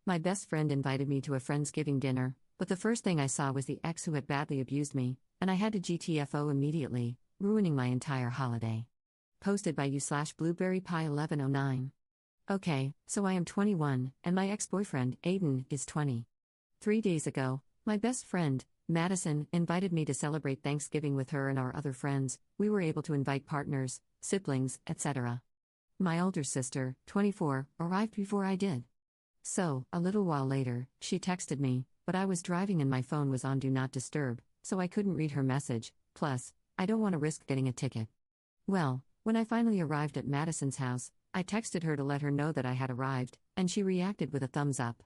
My best friend invited me to a Friendsgiving dinner, but the first thing I saw was the ex who had badly abused me, and I had to GTFO immediately, ruining my entire holiday. Posted by you/blueberrypie1109. Okay, so I am 21, and my ex-boyfriend, Aiden, is 20. 3 days ago, my best friend, Madison, invited me to celebrate Thanksgiving with her and our other friends. We were able to invite partners, siblings, etc. My older sister, 24, arrived before I did. So, a little while later, she texted me, but I was driving and my phone was on Do Not Disturb, so I couldn't read her message, plus, I don't want to risk getting a ticket. Well, when I finally arrived at Madison's house, I texted her to let her know that I had arrived, and she reacted with a thumbs up.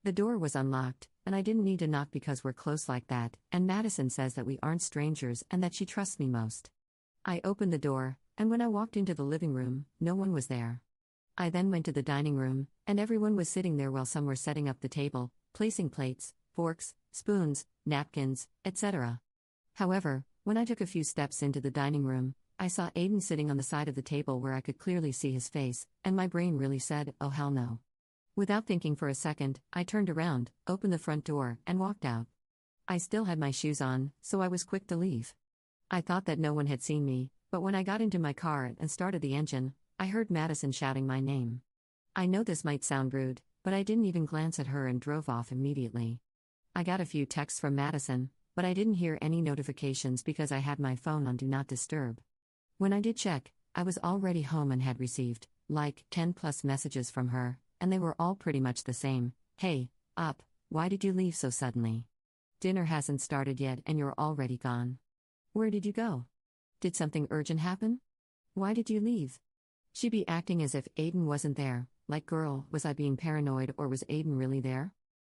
The door was unlocked, and I didn't need to knock because we're close like that, and Madison says that we aren't strangers and that she trusts me most. I opened the door, and when I walked into the living room, no one was there. I then went to the dining room, and everyone was sitting there while some were setting up the table, placing plates, forks, spoons, napkins, etc. However, when I took a few steps into the dining room, I saw Aiden sitting on the side of the table where I could clearly see his face, and my brain really said, oh hell no. Without thinking for a second, I turned around, opened the front door, and walked out. I still had my shoes on, so I was quick to leave. I thought that no one had seen me, but when I got into my car and started the engine, I heard Madison shouting my name. I know this might sound rude, but I didn't even glance at her and drove off immediately. I got a few texts from Madison, but I didn't hear any notifications because I had my phone on Do Not Disturb. When I did check, I was already home and had received, 10 plus messages from her, and they were all pretty much the same. Hey, up, why did you leave so suddenly? Dinner hasn't started yet and you're already gone. Where did you go? Did something urgent happen? Why did you leave? She be acting as if Aiden wasn't there, like girl, was I being paranoid or was Aiden really there?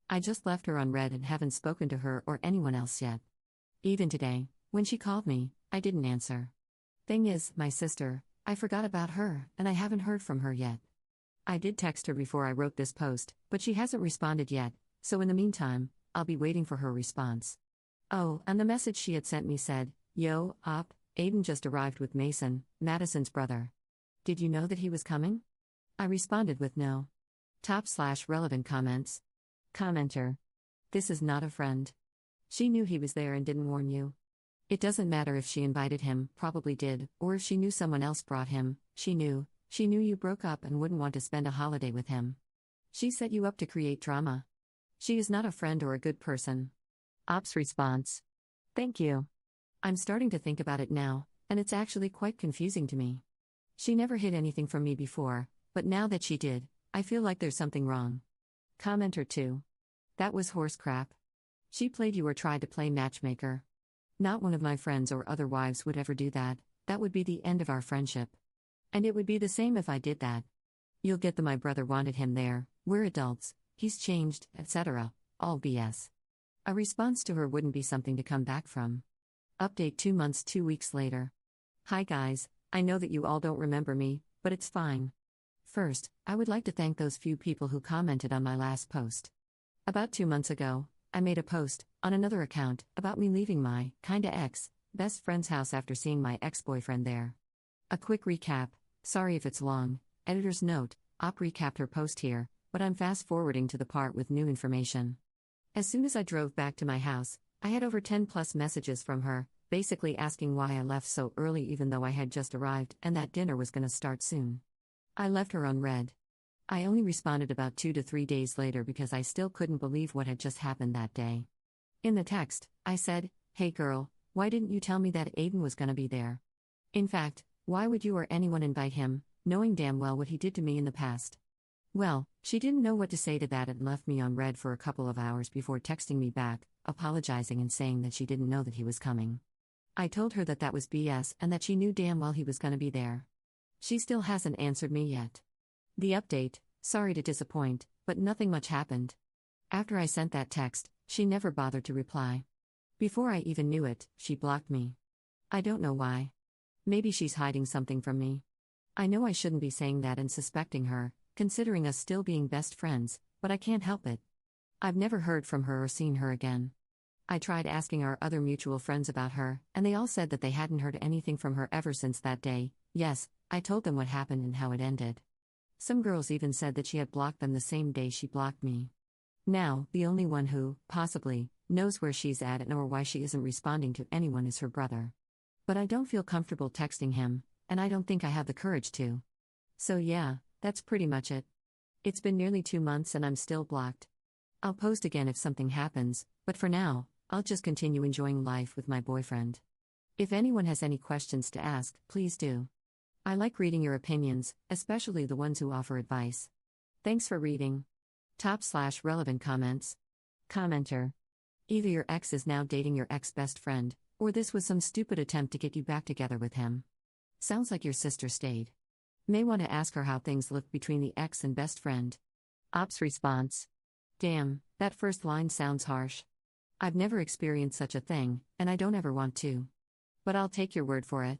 I just left her unread and haven't spoken to her or anyone else yet. Even today, when she called me, I didn't answer. Thing is, my sister, I forgot about her, and I haven't heard from her yet. I did text her before I wrote this post, but she hasn't responded yet, so in the meantime, I'll be waiting for her response. Oh, and the message she had sent me said, Yo, up, Aiden just arrived with Mason, Madison's brother. Did you know that he was coming? I responded with no. /relevant comments. Commenter. This is not a friend. She knew he was there and didn't warn you. It doesn't matter if she invited him, probably did, or if she knew someone else brought him, she knew you broke up and wouldn't want to spend a holiday with him. She set you up to create drama. She is not a friend or a good person. Op's response. Thank you. I'm starting to think about it now, and it's actually quite confusing to me. She never hid anything from me before, but now that she did, I feel like there's something wrong. Commenter 2. That was horse crap. She played you or tried to play matchmaker. Not one of my friends or other wives would ever do that. That would be the end of our friendship. And it would be the same if I did that. You'll get the my brother wanted him there, we're adults, he's changed, etc. All BS. A response to her wouldn't be something to come back from. Update 2 months 2 weeks later. Hi guys, I know that you all don't remember me, but it's fine. First, I would like to thank those few people who commented on my last post. About 2 months ago, I made a post, on another account, about me leaving my, kinda ex, best friend's house after seeing my ex-boyfriend there. A quick recap, sorry if it's long, editor's note, Op recapped her post here, but I'm fast-forwarding to the part with new information. As soon as I drove back to my house, I had over 10 plus messages from her, basically asking why I left so early even though I had just arrived and that dinner was gonna start soon. I left her unread. I only responded about 2 to 3 days later because I still couldn't believe what had just happened that day. In the text, I said, hey girl, why didn't you tell me that Aiden was gonna be there? In fact, why would you or anyone invite him, knowing damn well what he did to me in the past? Well, she didn't know what to say to that and left me on read for a couple of hours before texting me back, apologizing and saying that she didn't know that he was coming. I told her that that was BS and that she knew damn well he was gonna be there. She still hasn't answered me yet. The update, sorry to disappoint, but nothing much happened. After I sent that text, she never bothered to reply. Before I even knew it, she blocked me. I don't know why. Maybe she's hiding something from me. I know I shouldn't be saying that and suspecting her, considering us still being best friends, but I can't help it. I've never heard from her or seen her again. I tried asking our other mutual friends about her, and they all said that they hadn't heard anything from her ever since that day. Yes, I told them what happened and how it ended. Some girls even said that she had blocked them the same day she blocked me. Now, the only one who, possibly, knows where she's at and or why she isn't responding to anyone is her brother. But I don't feel comfortable texting him, and I don't think I have the courage to. So yeah, that's pretty much it. It's been nearly 2 months and I'm still blocked. I'll post again if something happens, but for now, I'll just continue enjoying life with my boyfriend. If anyone has any questions to ask, please do. I like reading your opinions, especially the ones who offer advice. Thanks for reading. Top/relevant comments. Commenter. Either your ex is now dating your ex-best friend, or this was some stupid attempt to get you back together with him. Sounds like your sister stayed. May want to ask her how things look between the ex and best friend. Ops response. Damn, that first line sounds harsh. I've never experienced such a thing, and I don't ever want to. But I'll take your word for it.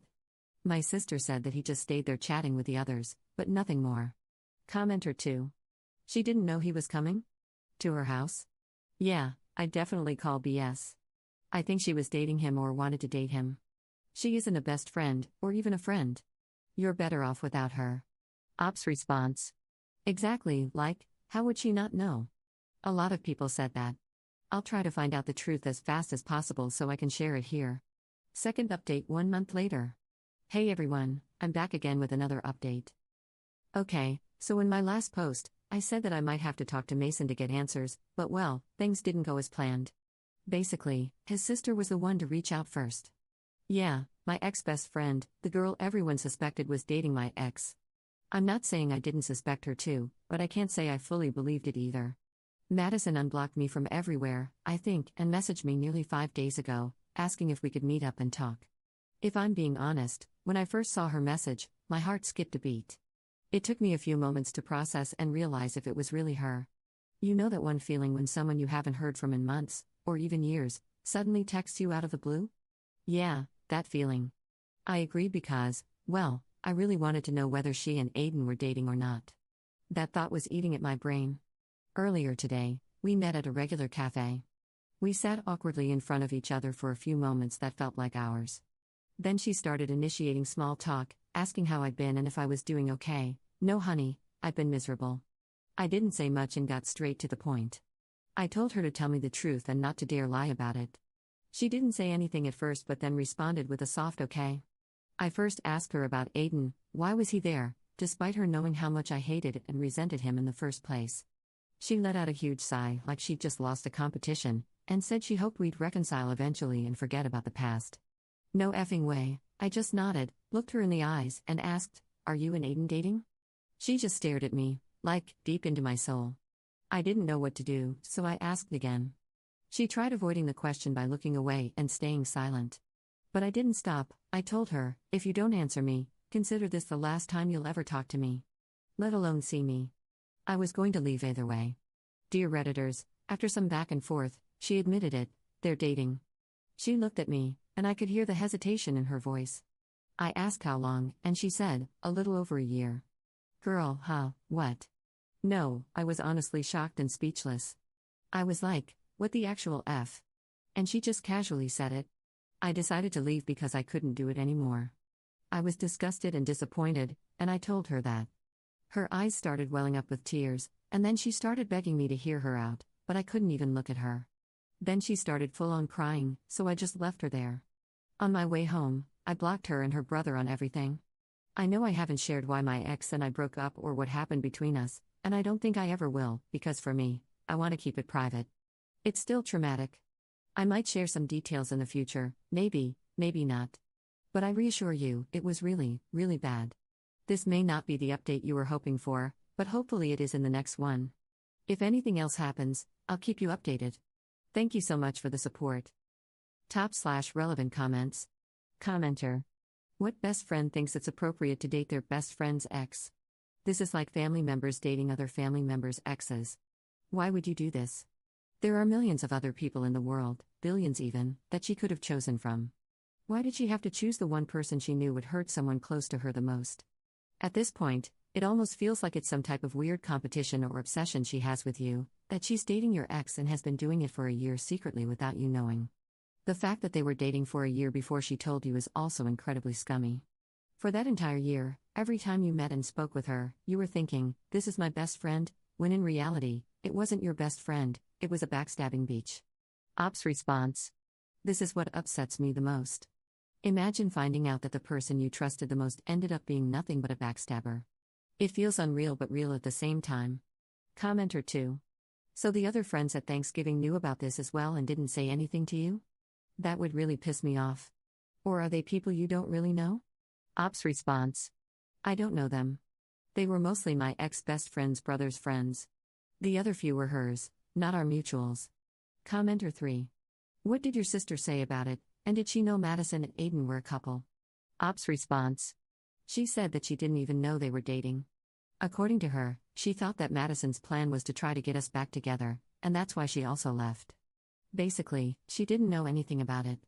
My sister said that he just stayed there chatting with the others, but nothing more. Commenter 2. She didn't know he was coming? To her house? Yeah, I'd definitely call BS. I think she was dating him or wanted to date him. She isn't a best friend, or even a friend. You're better off without her. Ops response. Exactly, like, how would she not know? A lot of people said that. I'll try to find out the truth as fast as possible so I can share it here. Second update 1 month later. Hey everyone, I'm back again with another update. Okay, so in my last post, I said that I might have to talk to Mason to get answers, but well, things didn't go as planned. Basically, his sister was the one to reach out first. Yeah, my ex-best friend, the girl everyone suspected was dating my ex. I'm not saying I didn't suspect her too, but I can't say I fully believed it either. Madison unblocked me from everywhere, I think, and messaged me nearly 5 days ago, asking if we could meet up and talk. If I'm being honest, when I first saw her message, my heart skipped a beat. It took me a few moments to process and realize if it was really her. You know that one feeling when someone you haven't heard from in months, or even years, suddenly texts you out of the blue? Yeah, that feeling. I agreed because, well, I really wanted to know whether she and Aiden were dating or not. That thought was eating at my brain. Earlier today, we met at a regular cafe. We sat awkwardly in front of each other for a few moments that felt like hours. Then she started initiating small talk, asking how I'd been and if I was doing okay. No honey, I've been miserable. I didn't say much and got straight to the point. I told her to tell me the truth and not to dare lie about it. She didn't say anything at first but then responded with a soft okay. I first asked her about Aiden, why was he there, despite her knowing how much I hated and resented him in the first place. She let out a huge sigh like she'd just lost a competition, and said she hoped we'd reconcile eventually and forget about the past. No effing way, I just nodded, looked her in the eyes, and asked, are you and Aiden dating? She just stared at me, like, deep into my soul. I didn't know what to do, so I asked again. She tried avoiding the question by looking away and staying silent. But I didn't stop. I told her, if you don't answer me, consider this the last time you'll ever talk to me. Let alone see me. I was going to leave either way. Dear Redditors, after some back and forth, she admitted it, they're dating. She looked at me, and I could hear the hesitation in her voice. I asked how long, and she said, a little over a year. Girl, huh, what? No, I was honestly shocked and speechless. I was like, what the actual F? And she just casually said it. I decided to leave because I couldn't do it anymore. I was disgusted and disappointed, and I told her that. Her eyes started welling up with tears, and then she started begging me to hear her out, but I couldn't even look at her. Then she started full-on crying, so I just left her there. On my way home, I blocked her and her brother on everything. I know I haven't shared why my ex and I broke up or what happened between us, and I don't think I ever will, because for me, I want to keep it private. It's still traumatic. I might share some details in the future, maybe, maybe not. But I reassure you, it was really, really bad. This may not be the update you were hoping for, but hopefully it is in the next one. If anything else happens, I'll keep you updated. Thank you so much for the support. Top/relevant comments. Commenter. What best friend thinks it's appropriate to date their best friend's ex? This is like family members dating other family members' exes. Why would you do this? There are millions of other people in the world, billions even, that she could have chosen from. Why did she have to choose the one person she knew would hurt someone close to her the most? At this point, it almost feels like it's some type of weird competition or obsession she has with you, that she's dating your ex and has been doing it for a year secretly without you knowing. The fact that they were dating for a year before she told you is also incredibly scummy. For that entire year, every time you met and spoke with her, you were thinking, this is my best friend, when in reality, it wasn't your best friend, it was a backstabbing beach. Ops response. This is what upsets me the most. Imagine finding out that the person you trusted the most ended up being nothing but a backstabber. It feels unreal but real at the same time. Commenter 2. So the other friends at Thanksgiving knew about this as well and didn't say anything to you? That would really piss me off. Or are they people you don't really know? Ops response. I don't know them. They were mostly my ex-best friend's brother's friends. The other few were hers, not our mutuals. Commenter 3. What did your sister say about it, and did she know Madison and Aiden were a couple? Ops response. She said that she didn't even know they were dating. According to her, she thought that Madison's plan was to try to get us back together, and that's why she also left. Basically, she didn't know anything about it.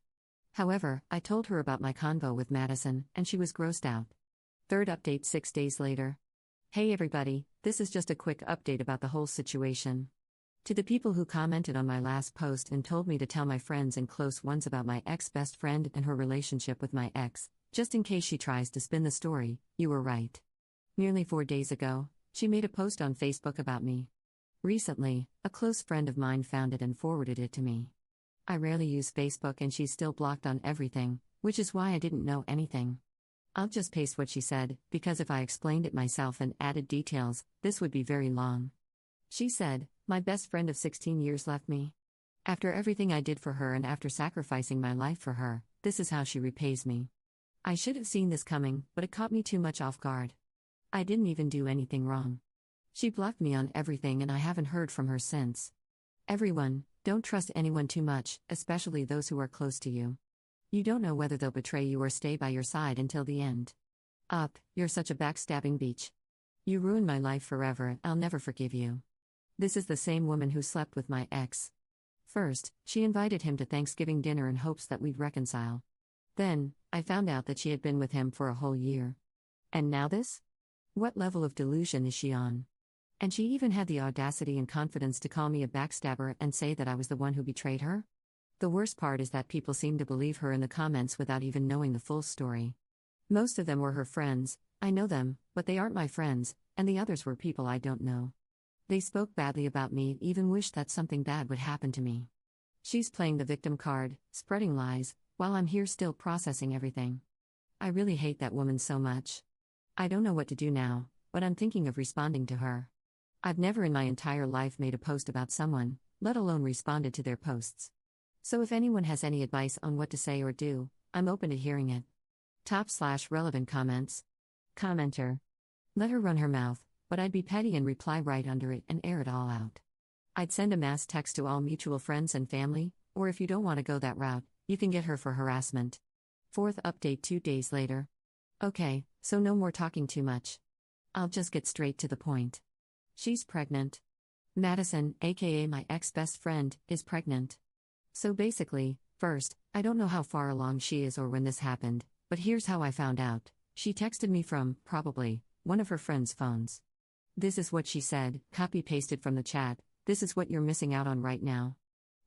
However, I told her about my convo with Madison, and she was grossed out. Third update 6 days later. Hey everybody, this is just a quick update about the whole situation. To the people who commented on my last post and told me to tell my friends and close ones about my ex-best friend and her relationship with my ex, just in case she tries to spin the story, you were right. Nearly 4 days ago, she made a post on Facebook about me. Recently, a close friend of mine found it and forwarded it to me. I rarely use Facebook and she's still blocked on everything, which is why I didn't know anything. I'll just paste what she said, because if I explained it myself and added details, this would be very long. She said, my best friend of 16 years left me. After everything I did for her and after sacrificing my life for her, this is how she repays me. I should have seen this coming, but it caught me too much off guard. I didn't even do anything wrong. She blocked me on everything and I haven't heard from her since. Everyone, don't trust anyone too much, especially those who are close to you. You don't know whether they'll betray you or stay by your side until the end. You're such a backstabbing beach. You ruined my life forever, I'll never forgive you. This is the same woman who slept with my ex. First, she invited him to Thanksgiving dinner in hopes that we'd reconcile. Then, I found out that she had been with him for a whole year. And now this? What level of delusion is she on? And she even had the audacity and confidence to call me a backstabber and say that I was the one who betrayed her? The worst part is that people seem to believe her in the comments without even knowing the full story. Most of them were her friends, I know them, but they aren't my friends, and the others were people I don't know. They spoke badly about me and even wished that something bad would happen to me. She's playing the victim card, spreading lies, while I'm here still processing everything. I really hate that woman so much. I don't know what to do now, but I'm thinking of responding to her. I've never in my entire life made a post about someone, let alone responded to their posts. So if anyone has any advice on what to say or do, I'm open to hearing it. Top/relevant comments. Commenter. Let her run her mouth, but I'd be petty and reply right under it and air it all out. I'd send a mass text to all mutual friends and family, or if you don't want to go that route, you can get her for harassment. Fourth update 2 days later. Okay, so no more talking too much. I'll just get straight to the point. She's pregnant. Madison, aka my ex-best friend, is pregnant. So basically, first, I don't know how far along she is or when this happened, but here's how I found out. She texted me from, probably, one of her friends' phones. This is what she said, copy-pasted from the chat, this is what you're missing out on right now.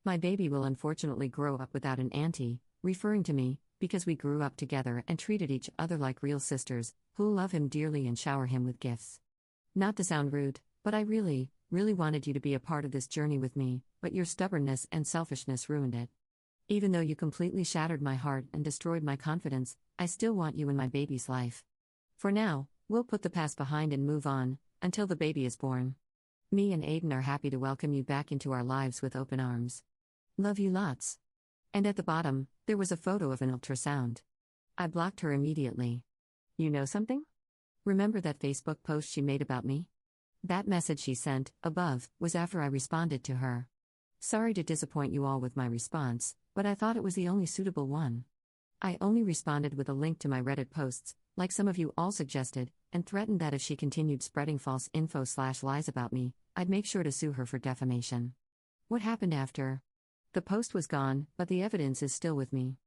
My baby will unfortunately grow up without an auntie, referring to me, because we grew up together and treated each other like real sisters, who'll love him dearly and shower him with gifts. Not to sound rude, but I really wanted you to be a part of this journey with me, but your stubbornness and selfishness ruined it. Even though you completely shattered my heart and destroyed my confidence, I still want you in my baby's life. For now, we'll put the past behind and move on, until the baby is born. Me and Aiden are happy to welcome you back into our lives with open arms. Love you lots. And at the bottom, there was a photo of an ultrasound. I blocked her immediately. You know something? Remember that Facebook post she made about me? That message she sent, above, was after I responded to her. Sorry to disappoint you all with my response, but I thought it was the only suitable one. I only responded with a link to my Reddit posts, like some of you all suggested, and threatened that if she continued spreading false info/lies about me, I'd make sure to sue her for defamation. What happened after? The post was gone, but the evidence is still with me.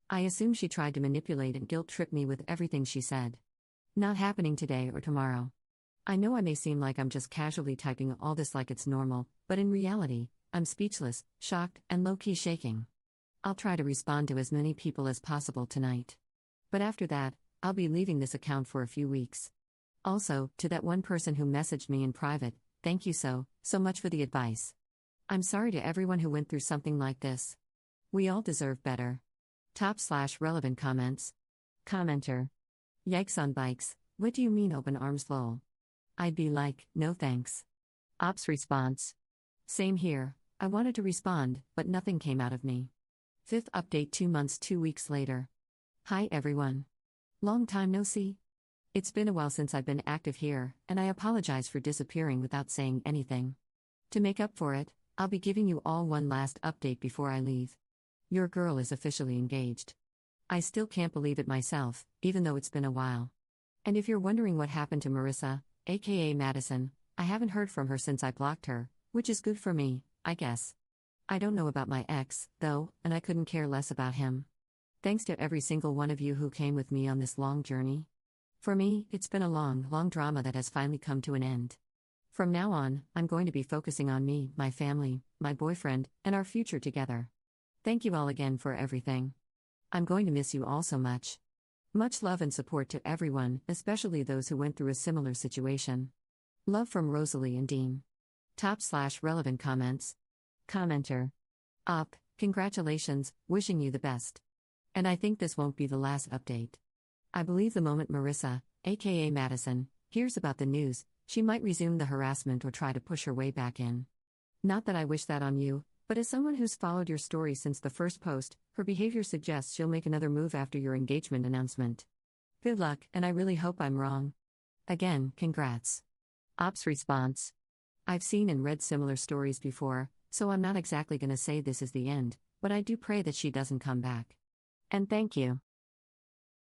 I assume she tried to manipulate and guilt-trip me with everything she said. Not happening today or tomorrow. I know I may seem like I'm just casually typing all this like it's normal, but in reality, I'm speechless, shocked, and low-key shaking. I'll try to respond to as many people as possible tonight. But after that, I'll be leaving this account for a few weeks. Also, to that one person who messaged me in private, thank you so much for the advice. I'm sorry to everyone who went through something like this. We all deserve better. Top/relevant comments. Commenter. Yikes on bikes, what do you mean open arms lol? I'd be like, no thanks. Ops response. Same here, I wanted to respond, but nothing came out of me. Fifth update 2 months 2 weeks later. Hi everyone. Long time no see. It's been a while since I've been active here, and I apologize for disappearing without saying anything. To make up for it, I'll be giving you all one last update before I leave. Your girl is officially engaged. I still can't believe it myself, even though it's been a while. And if you're wondering what happened to Marissa, aka Madison, I haven't heard from her since I blocked her, which is good for me, I guess. I don't know about my ex, though, and I couldn't care less about him. Thanks to every single one of you who came with me on this long journey. For me, it's been a long drama that has finally come to an end. From now on, I'm going to be focusing on me, my family, my boyfriend, and our future together. Thank you all again for everything. I'm going to miss you all so much. Much love and support to everyone, especially those who went through a similar situation. Love from Rosalie and Dean. Top/relevant comments. Commenter. Congratulations, wishing you the best. And I think this won't be the last update. I believe the moment Marissa, aka Madison, hears about the news, she might resume the harassment or try to push her way back in. Not that I wish that on you, but as someone who's followed your story since the first post, her behavior suggests she'll make another move after your engagement announcement. Good luck, and I really hope I'm wrong. Again, congrats. Ops response. I've seen and read similar stories before, so I'm not exactly gonna say this is the end, but I do pray that she doesn't come back. And thank you.